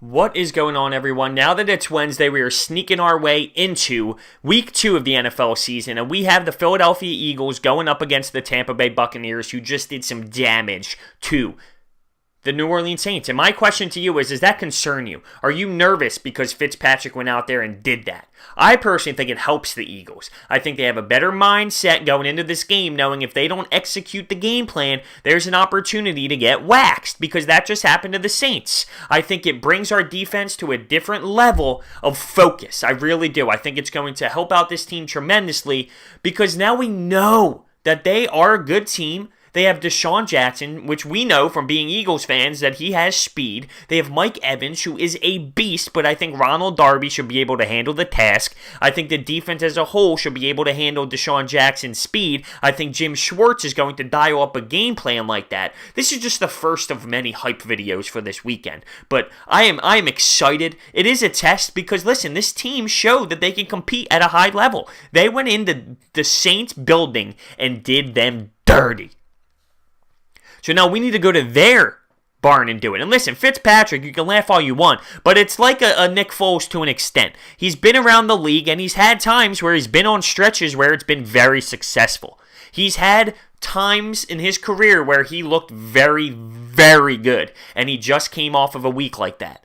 What is going on, everyone? Now that it's Wednesday, we are sneaking our way into week 2 of the NFL season, and we have the Philadelphia Eagles going up against the Tampa Bay Buccaneers, who just did some damage to the New Orleans Saints. And my question to you is, does that concern you? Are you nervous because Fitzpatrick went out there and did that? I personally think it helps the Eagles. I think they have a better mindset going into this game, knowing if they don't execute the game plan, there's an opportunity to get waxed, because that just happened to the Saints. I think it brings our defense to a different level of focus. I really do. I think it's going to help out this team tremendously, because now we know that they are a good team. They have Deshaun Jackson, which we know from being Eagles fans that he has speed. They have Mike Evans, who is a beast, but I think Ronald Darby should be able to handle the task. I think the defense as a whole should be able to handle Deshaun Jackson's speed. I think Jim Schwartz is going to dial up a game plan like that. This is just the first of many hype videos for this weekend. But I am excited. It is a test because, listen, this team showed that they can compete at a high level. They went into the Saints building and did them dirty. So now we need to go to their barn and do it. And listen, Fitzpatrick, you can laugh all you want, but it's like a Nick Foles to an extent. He's been around the league, and he's had times where he's been on stretches where it's been very successful. He's had times in his career where he looked very, very good, and he just came off of a week like that.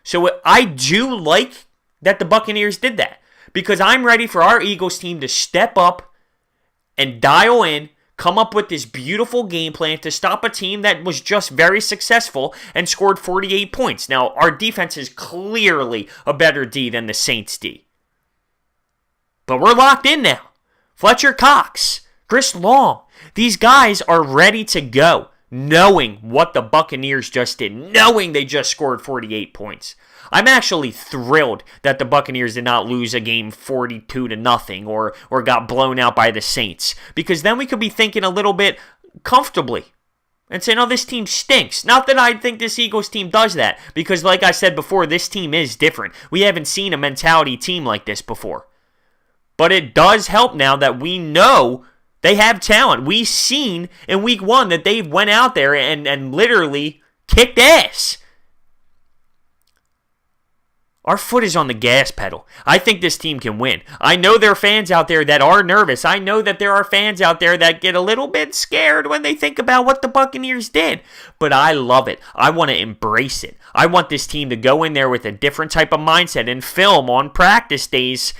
So I do like that the Buccaneers did that, because I'm ready for our Eagles team to step up and dial in, come up with this beautiful game plan to stop a team that was just very successful and scored 48 points. Now, our defense is clearly a better D than the Saints D. But we're locked in now. Fletcher Cox, Chris Long, these guys are ready to go, knowing what the Buccaneers just did, knowing they just scored 48 points. I'm actually thrilled that the Buccaneers did not lose a game 42-0 or got blown out by the Saints, because then we could be thinking a little bit comfortably and saying, oh, this team stinks. Not that I think this Eagles team does that, because like I said before, this team is different. We haven't seen a mentality team like this before. But it does help now that we know they have talent. We've seen in week 1 that they went out there and literally kicked ass. Our foot is on the gas pedal. I think this team can win. I know there are fans out there that are nervous. I know that there are fans out there that get a little bit scared when they think about what the Buccaneers did. But I love it. I want to embrace it. I want this team to go in there with a different type of mindset and film on practice days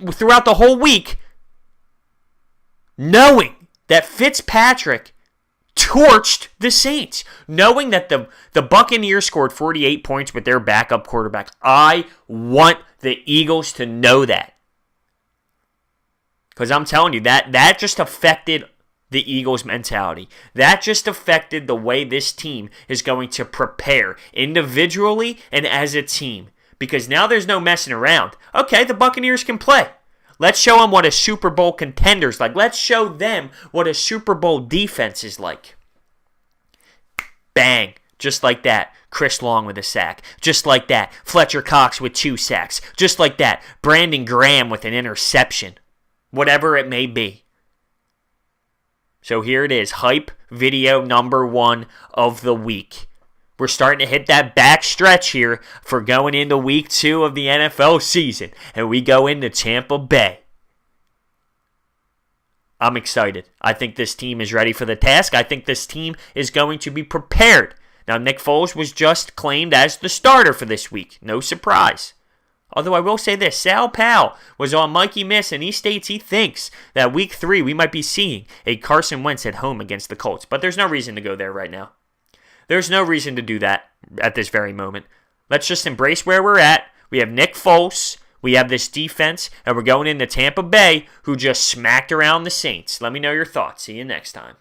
throughout the whole week, knowing that Fitzpatrick torched the Saints, knowing that the Buccaneers scored 48 points with their backup quarterback. I want the Eagles to know that, because I'm telling you, that just affected the Eagles' mentality. That just affected the way this team is going to prepare individually and as a team, because now there's no messing around. Okay, the Buccaneers can play. Let's show them what a Super Bowl contender's like. Let's show them what a Super Bowl defense is like. Bang. Just like that. Chris Long with a sack. Just like that. Fletcher Cox with 2 sacks. Just like that. Brandon Graham with an interception. Whatever it may be. So here it is. Hype video number 1 of the week. We're starting to hit that back stretch here for going into week 2 of the NFL season. And we go into Tampa Bay. I'm excited. I think this team is ready for the task. I think this team is going to be prepared. Now, Nick Foles was just claimed as the starter for this week. No surprise. Although I will say this, Sal Powell was on Mikey Miss, and he states he thinks that week 3 we might be seeing a Carson Wentz at home against the Colts. But there's no reason to go there right now. There's no reason to do that at this very moment. Let's just embrace where we're at. We have Nick Foles. We have this defense. And we're going into Tampa Bay, who just smacked around the Saints. Let me know your thoughts. See you next time.